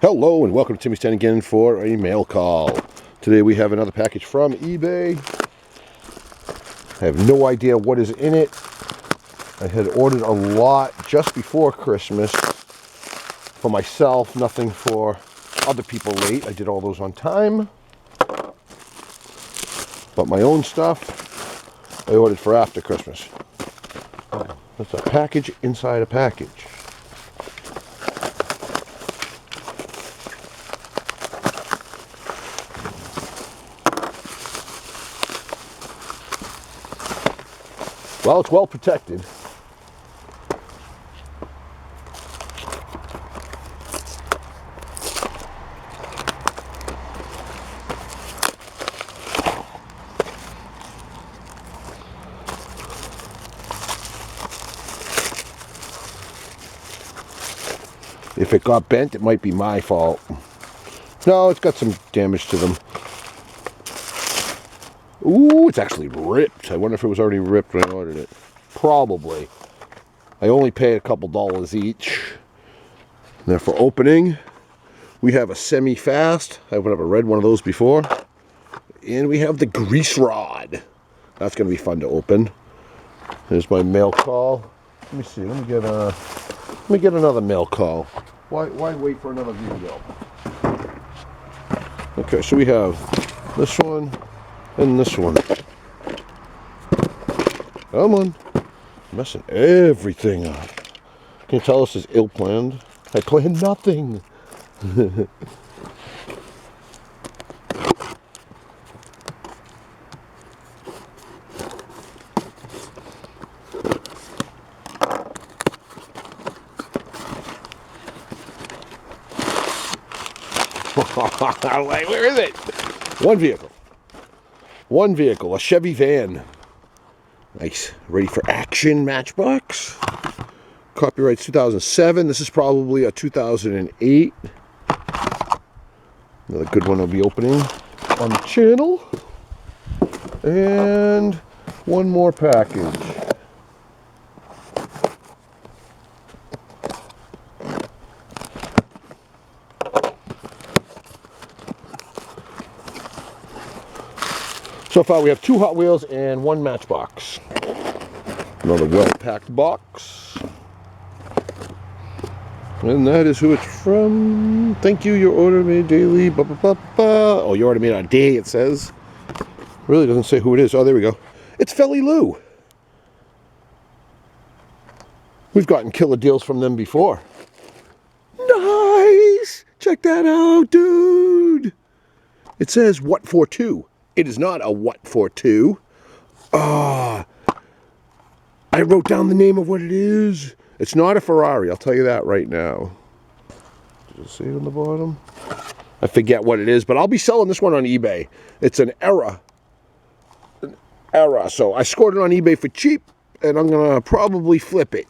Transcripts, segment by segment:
Hello and welcome to Timmys10 again for a mail call. Today we have another package from eBay. I have no idea what is in it. I had ordered a lot just before Christmas for myself, nothing for other people late. I did all those on time. But my own stuff, I ordered for after Christmas. That's a package inside a package. Well, it's well protected. If it got bent, it might be my fault. No, it's got some damage to them. Ooh, it's actually ripped. I wonder if it was already ripped when I ordered it. Probably. I only paid a couple dollars each. Now for opening, we have a semi-fast. I've never read one of those before. And we have the grease rod. That's going to be fun to open. There's my mail call. Let me see. Let me get another mail call. Why wait for another video? Okay, so we have this one and this one. Come on. Messing everything up. Can you tell this is ill-planned? I planned nothing. Where is it? One vehicle. One vehicle, a Chevy van. Nice. Ready for action, Matchbox. Copyright 2007. This is probably a 2008. Another good one I'll be opening on the channel. And one more package. So far we have 2 Hot Wheels and 1 Matchbox. Another well-packed box. And that is who it's from. Thank you, your order made daily. Ba, ba, ba, ba. Oh, your order made on a day, it says. Really doesn't say who it is. Oh, there we go. It's Felly Lou. We've gotten killer deals from them before. Nice! Check that out, dude! It says, what for 2? It is not a what for 2. I wrote down the name of what it is. It's not a Ferrari, I'll tell you that right now. Does it say it on the bottom? I forget what it is, but I'll be selling this one on eBay. It's an Era. An Era. So I scored it on eBay for cheap, and I'm going to probably flip it.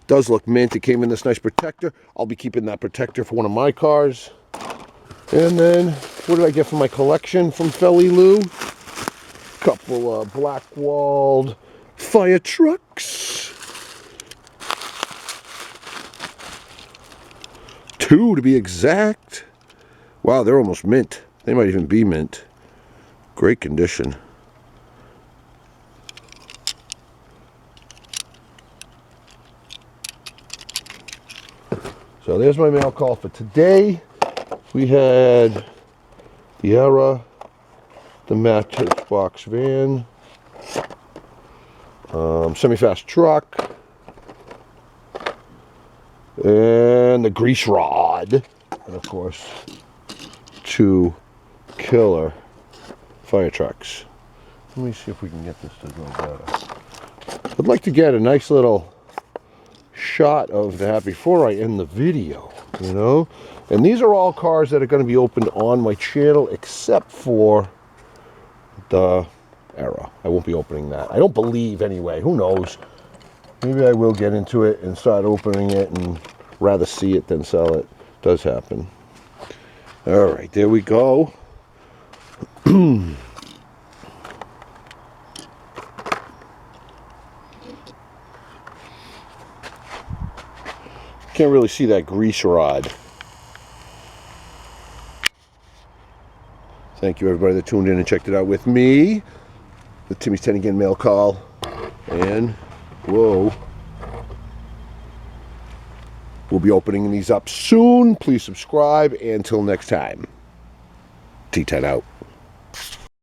Does look mint. It came in this nice protector. I'll be keeping that protector for one of my cars. And then, what did I get for my collection from Felly Lou? Couple of black-walled fire trucks. 2 to be exact. Wow, they're almost mint. They might even be mint. Great condition. So there's my mail call for today. We had the Era, the Matchbox van, semi-fast truck, and the grease rod, and of course 2 killer fire trucks. Let me see if we can get this to go better. I'd like to get a nice little shot of that before I end the video, you know. And these are all cars that are going to be opened on my channel except for the Era. I won't be opening that. I don't believe anyway. Who knows? Maybe I will get into it and start opening it and rather see it than sell it. Does happen. All right, there we go. Can't really see that grease rod. Thank you, everybody that tuned in and checked it out with me. The Timmys10again mail call. And, whoa. We'll be opening these up soon. Please subscribe. And until next time, T10 out.